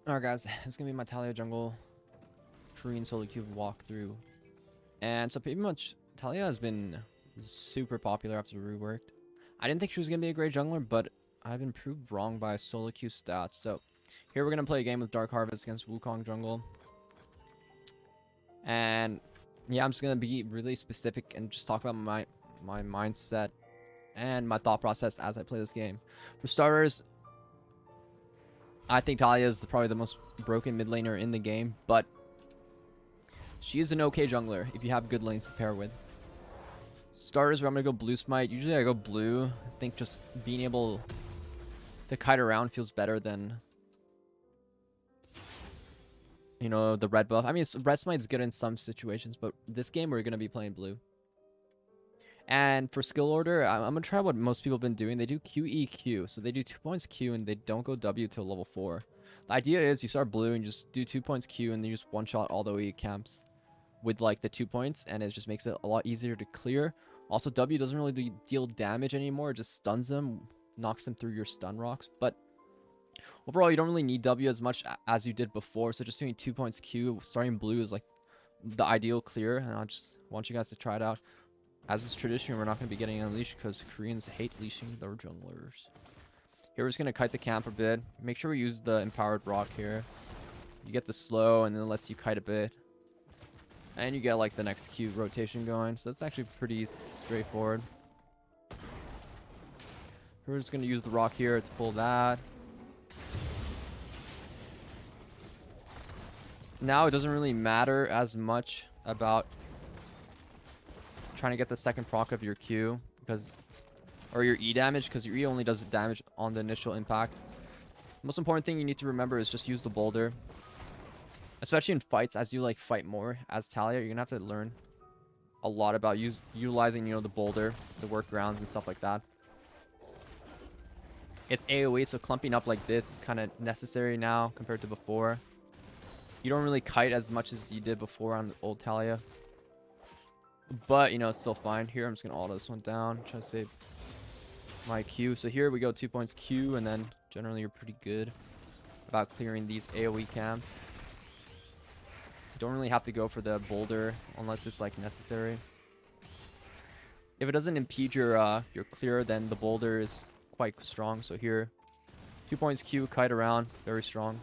Alright guys, this is gonna be my Taliyah jungle Korean solo queue walkthrough. And so pretty much Taliyah has been super popular after the reworked. I didn't think she was gonna be a great jungler, but I've been proved wrong by solo queue stats. So here we're gonna play a game with Dark Harvest against Wukong jungle. And yeah, I'm just gonna be really specific and just talk about my mindset and my thought process as I play this game. For starters, I think Taliyah is probably the most broken mid laner in the game, but she is an okay jungler if you have good lanes to pair with. Starters, where I'm going to go blue smite. Usually I go blue. I think just being able to kite around feels better than, you know, the red buff. I mean, red smite's good in some situations, but this game we're going to be playing blue. And for skill order, I'm going to try what most people have been doing. They do QEQ. So they do 2 points Q and they don't go W till level 4. The idea is you start blue and you just do 2 points Q and then you just one-shot all the way camps with like the 2 points, and it just makes it a lot easier to clear. Also, W doesn't really deal damage anymore. It just stuns them, knocks them through your stun rocks. But overall, you don't really need W as much as you did before. So just doing 2 points Q, starting blue is like the ideal clear. And I just want you guys to try it out. As is tradition, we're not going to be getting unleashed because Koreans hate leashing their junglers. Here we're just going to kite the camp a bit. Make sure we use the empowered rock here. You get the slow and then it lets you kite a bit. And you get like the next Q rotation going. So that's actually pretty straightforward. We're just going to use the rock here to pull that. Now it doesn't really matter as much about trying to get the second proc of your Q because, or your E damage, because your E only does damage on the initial impact. The most important thing you need to remember is just use the boulder. Especially in fights, as you like fight more as Taliyah, you're gonna have to learn a lot about utilizing, you know, the boulder, the workarounds and stuff like that. It's AoE, so clumping up like this is kind of necessary now compared to before. You don't really kite as much as you did before on the old Taliyah. But, you know, it's still fine. Here, I'm just gonna auto this one down, try to save my Q. So here we go, 2 points Q, and then generally you're pretty good about clearing these AoE camps. You don't really have to go for the boulder unless it's like necessary. If it doesn't impede your clear, then the boulder is quite strong. So here, 2 points Q, kite around, very strong.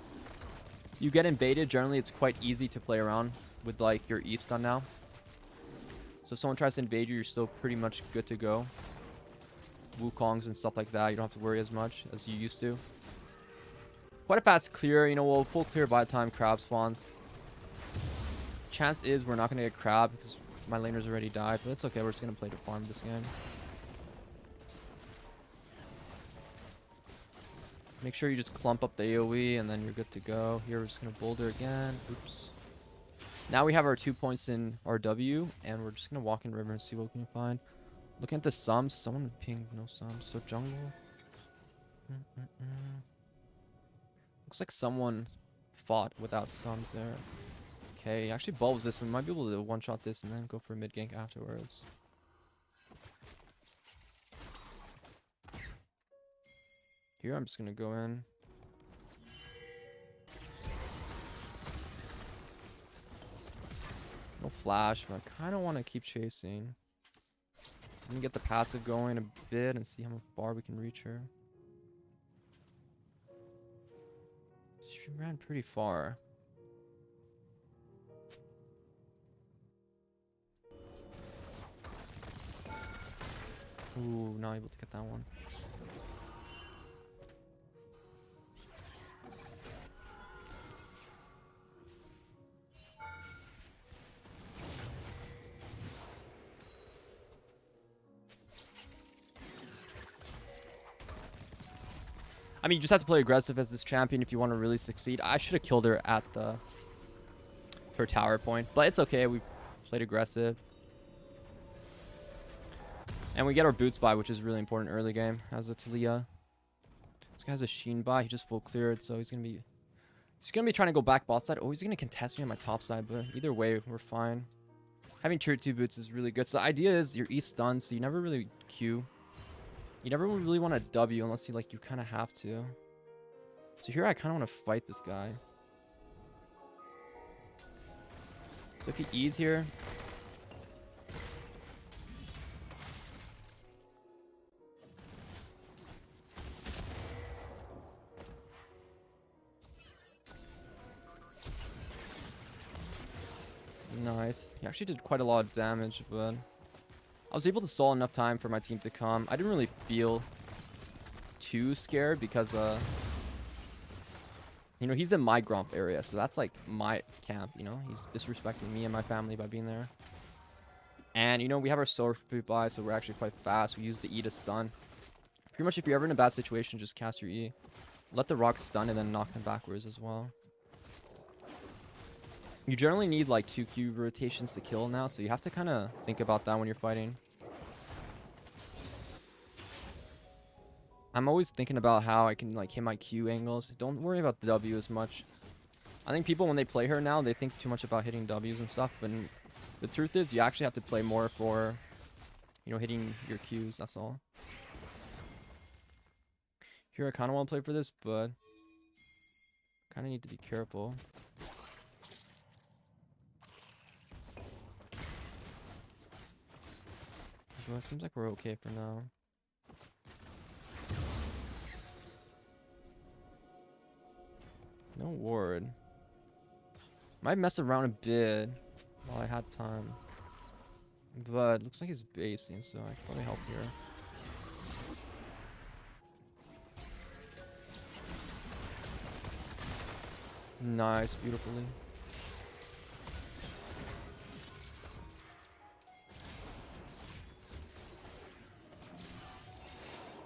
You get invaded, generally it's quite easy to play around with like your E stun now. So if someone tries to invade you, you're still pretty much good to go. Wukongs and stuff like that, you don't have to worry as much as you used to. Quite a fast clear, you know, we'll full clear by the time crab spawns. Chance is we're not going to get crab because my laners already died, but it's okay. We're just going to play to farm this game. Make sure you just clump up the AoE and then you're good to go. Here we're just going to boulder again. Oops. Now we have our 2 points in our W, and we're just going to walk in river and see what we can find. Looking at the sums, someone pinged no sums. So jungle. Looks like someone fought without sums there. Okay, actually bulbs this, and we might be able to one-shot this and then go for a mid-gank afterwards. Here, I'm just gonna go in. No flash, but I kind of want to keep chasing. Let me get the passive going a bit and see how far we can reach her. She ran pretty far. Ooh, not able to get that one. I mean, you just have to play aggressive as this champion if you want to really succeed. I should have killed her at her tower point, but it's okay. We played aggressive. And we get our boots by, which is really important early game as a Taliyah. This guy has a Sheen buy. He just full cleared, so he's gonna be trying to go back bot side. Oh, he's gonna contest me on my top side, but either way, we're fine. Having tier 2 boots is really good. So the idea is you're E stunned, so you never really Q. You never really want to W unless you kind of have to. So here I kind of want to fight this guy. So if he E's here... Nice. He actually did quite a lot of damage, but... I was able to stall enough time for my team to come. I didn't really feel too scared because, you know, he's in my Gromp area, so that's like my camp, you know? He's disrespecting me and my family by being there. And, you know, we have our soloq by, so we're actually quite fast. We use the E to stun. Pretty much if you're ever in a bad situation, just cast your E. Let the rock stun and then knock them backwards as well. You generally need like 2 Q rotations to kill now, so you have to kind of think about that when you're fighting. I'm always thinking about how I can like hit my Q angles. Don't worry about the W as much. I think people when they play her now, they think too much about hitting Ws and stuff, but the truth is you actually have to play more for, you know, hitting your Qs, that's all. Here I kind of want to play for this, but kind of need to be careful. Well, it seems like we're okay for now. No ward. Might mess around a bit while I had time. But looks like he's basing, so I can probably help here. Nice, beautifully.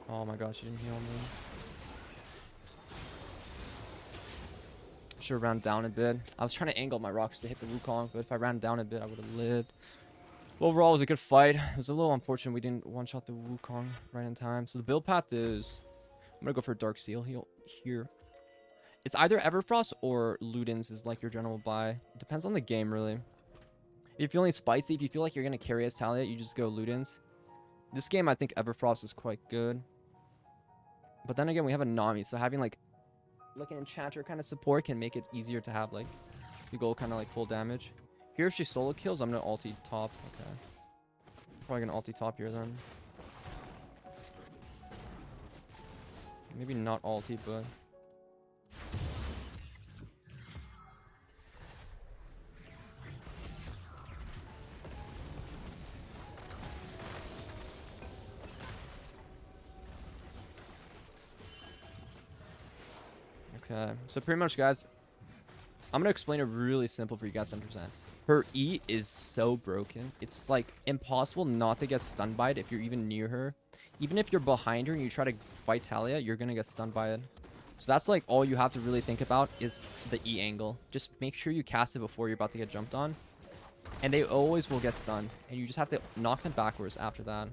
Oh my gosh, she didn't heal me. Should have ran down a bit. I was trying to angle my rocks to hit the Wukong, but if I ran down a bit, I would have lived. But overall, it was a good fight. It was a little unfortunate we didn't one-shot the Wukong right in time. So the build path is... I'm going to go for Dark Seal here. It's either Everfrost or Ludens is like your general buy. It depends on the game, really. If you're feeling spicy, if you feel like you're going to carry as Taliyah, you just go Ludens. This game, I think Everfrost is quite good. But then again, we have a Nami, so having like an enchanter kind of support can make it easier to have like you go kind of like full damage. Here if she solo kills, I'm gonna ulti top. Okay. Probably gonna ulti top here then. Maybe not ulti, but okay, so pretty much, guys, I'm gonna explain it really simple for you guys to understand. Her E is so broken. It's like impossible not to get stunned by it if you're even near her. Even if you're behind her and you try to fight Taliyah, you're gonna get stunned by it. So that's like all you have to really think about is the E angle. Just make sure you cast it before you're about to get jumped on. And they always will get stunned. And you just have to knock them backwards after that.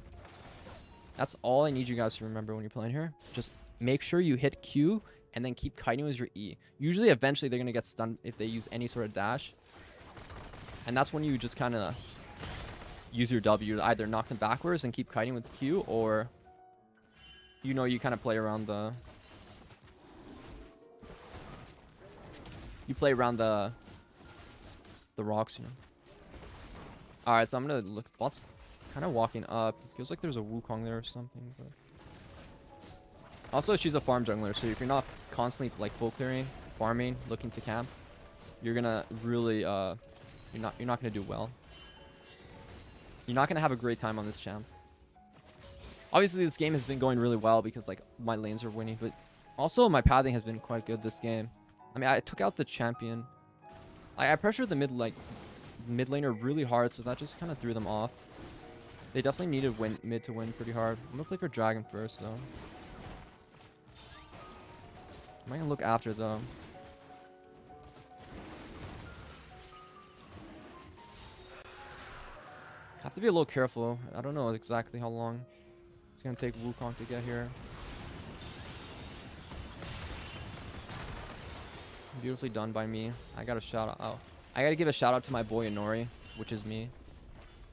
That's all I need you guys to remember when you're playing here. Just make sure you hit Q and then keep kiting with your E. Usually, eventually, they're going to get stunned if they use any sort of dash. And that's when you just kind of use your W to either knock them backwards and keep kiting with Q, or, you know, you kind of play around the... You play around the rocks, you know. Alright, so I'm going to look... Bot's kind of walking up. Feels like there's a Wukong there or something, but... Also, she's a farm jungler, so if you're not constantly like full clearing, farming, looking to camp, you're gonna really you're not gonna do well. You're not gonna have a great time on this champ. Obviously, this game has been going really well because like my lanes are winning, but also my pathing has been quite good this game. I mean, I took out the champion. I pressured the mid laner really hard, so that just kind of threw them off. They definitely needed mid to win pretty hard. I'm gonna play for Dragon first, though. I'm gonna look after them. Have to be a little careful. I don't know exactly how long it's gonna take Wukong to get here. Beautifully done by me. I gotta shout out. Oh, I gotta give a shout out to my boy Inori, which is me,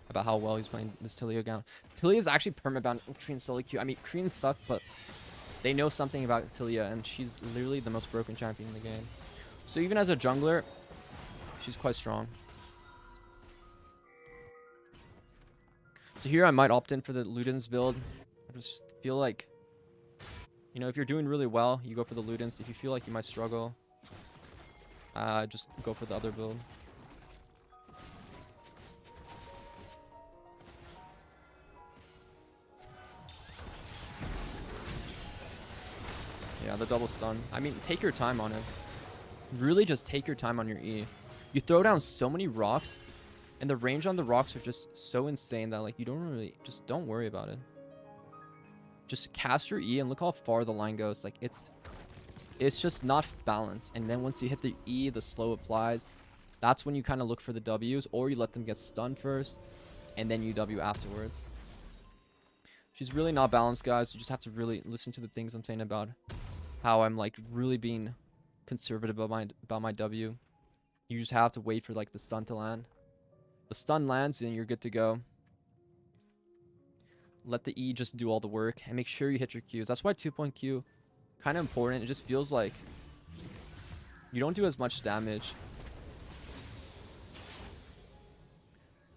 about how well he's playing this Taliyah account. Taliyah is actually permabound in Korean solo queue. I mean, Koreans suck, but they know something about Taliyah, and she's literally the most broken champion in the game. So even as a jungler, she's quite strong. So here I might opt in for the Ludens build. I just feel like, you know, if you're doing really well, you go for the Ludens. If you feel like you might struggle, just go for the other build. Yeah, the double stun. I mean, take your time on it. Really just take your time on your E. You throw down so many rocks, and the range on the rocks are just so insane that, like, you don't really... Just don't worry about it. Just cast your E and look how far the line goes. Like, it's just not balanced. And then once you hit the E, the slow applies. That's when you kind of look for the Ws, or you let them get stunned first, and then you W afterwards. She's really not balanced, guys. You just have to really listen to the things I'm saying about how I'm, like, really being conservative about my W. You just have to wait for, like, the stun to land. The stun lands, and you're good to go. Let the E just do all the work, and make sure you hit your Qs. That's why 2-point Q kind of important. It just feels like you don't do as much damage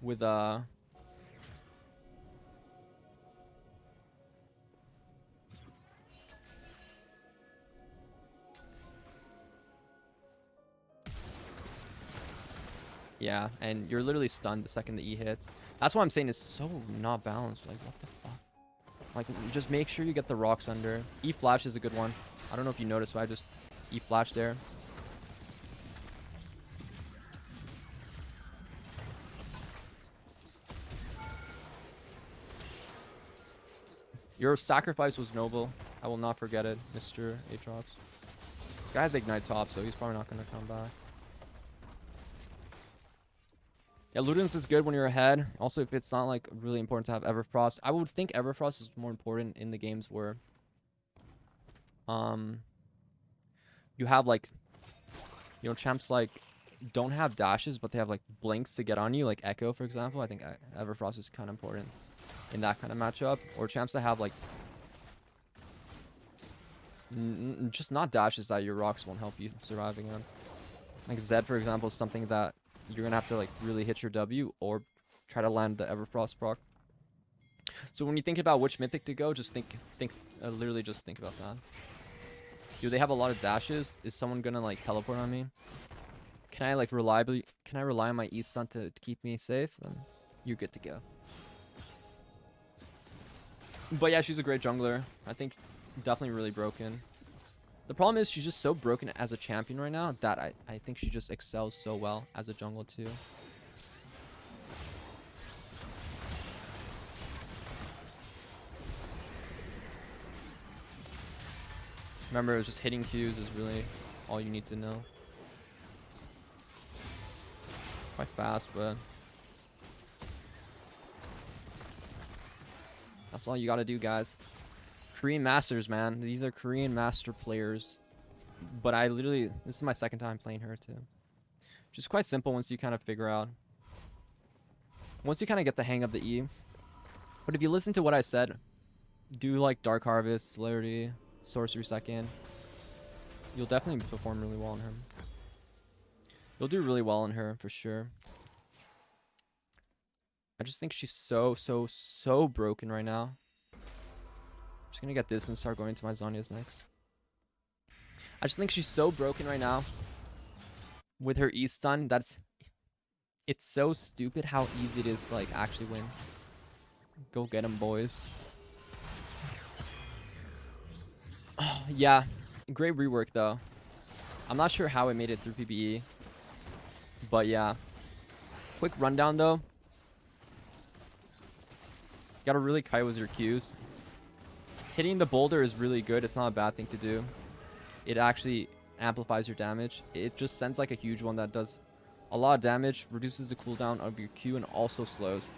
with yeah, and you're literally stunned the second the E hits. That's why I'm saying it's so not balanced. Like, what the fuck? Like, just make sure you get the rocks under. E flash is a good one. I don't know if you noticed, but I just E flash there. Your sacrifice was noble. I will not forget it, Mr. Aatrox. This guy has Ignite top, so he's probably not going to come back. Yeah, Ludens is good when you're ahead. Also, if it's not, like, really important to have Everfrost. I would think Everfrost is more important in the games where you have, like, you know, champs, like, don't have dashes, but they have, like, blinks to get on you, like Echo, for example. I think Everfrost is kind of important in that kind of matchup. Or champs that have, like, just not dashes that your rocks won't help you survive against. Like Zed, for example, is something that you're gonna have to, like, really hit your W or try to land the Everfrost proc. So when you think about which mythic to go, just literally just think about that. Do they have a lot of dashes? Is someone gonna, like, teleport on me? Can I, like, rely on my East Sun to keep me safe? Then you're good to go. But yeah, she's a great jungler. I think definitely really broken. The problem is she's just so broken as a champion right now that I think she just excels so well as a jungle too. Remember, just hitting Qs is really all you need to know. Quite fast, but that's all you gotta do, guys. Korean Masters, man. These are Korean Master players. But this is my second time playing her too. Just quite simple once you kind of figure out. Once you kind of get the hang of the E. But if you listen to what I said, do, like, Dark Harvest, Celerity, Sorcery second. You'll definitely perform really well on her. You'll do really well on her, for sure. I just think she's so broken right now. I'm just gonna get this and start going to my Zhonya's next. I just think she's so broken right now. With her E stun, it's so stupid how easy it is to, like, actually win. Go get him, boys. Oh, yeah. Great rework, though. I'm not sure how it made it through PBE. But yeah. Quick rundown, though. Gotta really kite with your Qs. Hitting the boulder is really good. It's not a bad thing to do. It actually amplifies your damage. It just sends, like, a huge one that does a lot of damage, reduces the cooldown of your Q, and also slows.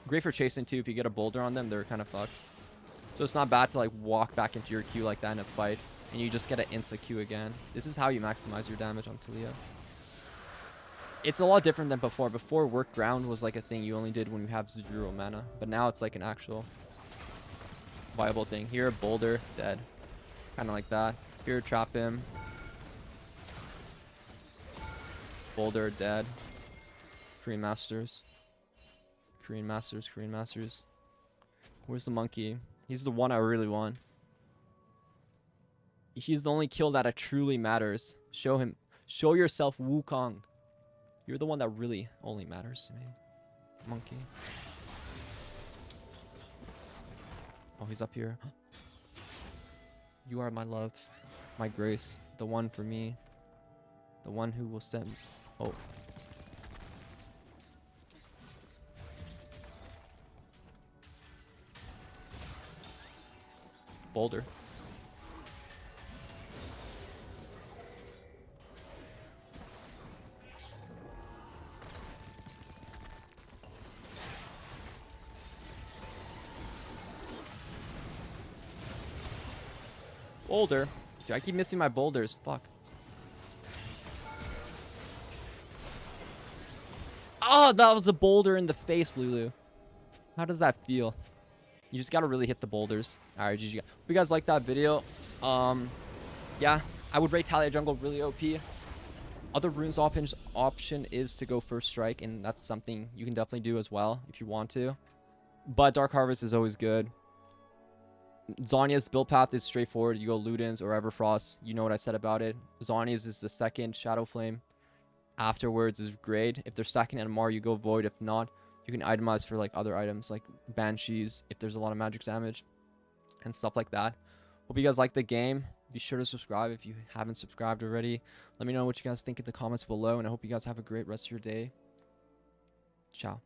Great for chasing too. If you get a boulder on them, they're kind of fucked. So it's not bad to, like, walk back into your Q like that in a fight, and you just get an insta Q again. This is how you maximize your damage on Taliyah. It's a lot different than before. Before, work ground was, like, a thing you only did when you have 0 mana, but now it's, like, an actual viable thing. Here, boulder, dead. Kind of like that. Here, trap him. Boulder, dead. Free Masters. Korean Masters, Korean Masters. Where's the monkey? He's the one I really want. He's the only kill that truly matters. Show him. Show yourself, Wukong. You're the one that really only matters to me. Monkey. Oh, he's up here. You are my love. My grace. The one for me. The one who will send... Oh. Boulder. Boulder. Dude, I keep missing my boulders. Fuck. Oh, that was a boulder in the face, Lulu. How does that feel? You just gotta really hit the boulders. Alright, GG. Hope you guys liked that video. Yeah, I would rate Taliyah jungle really OP. Other runes option is to go first strike, and that's something you can definitely do as well if you want to. But Dark Harvest is always good. Zhonya's build path is straightforward. You go Ludens or Everfrost. You know what I said about it. Zhonya's is the second. Shadow Flame afterwards is great. If they're stacking NMR, you go Void. If not, you can itemize for like other items like Banshees if there's a lot of magic damage and stuff like that. Hope you guys like the game. Be sure to subscribe if you haven't subscribed already. Let me know what you guys think in the comments below, and I hope you guys have a great rest of your day. Ciao.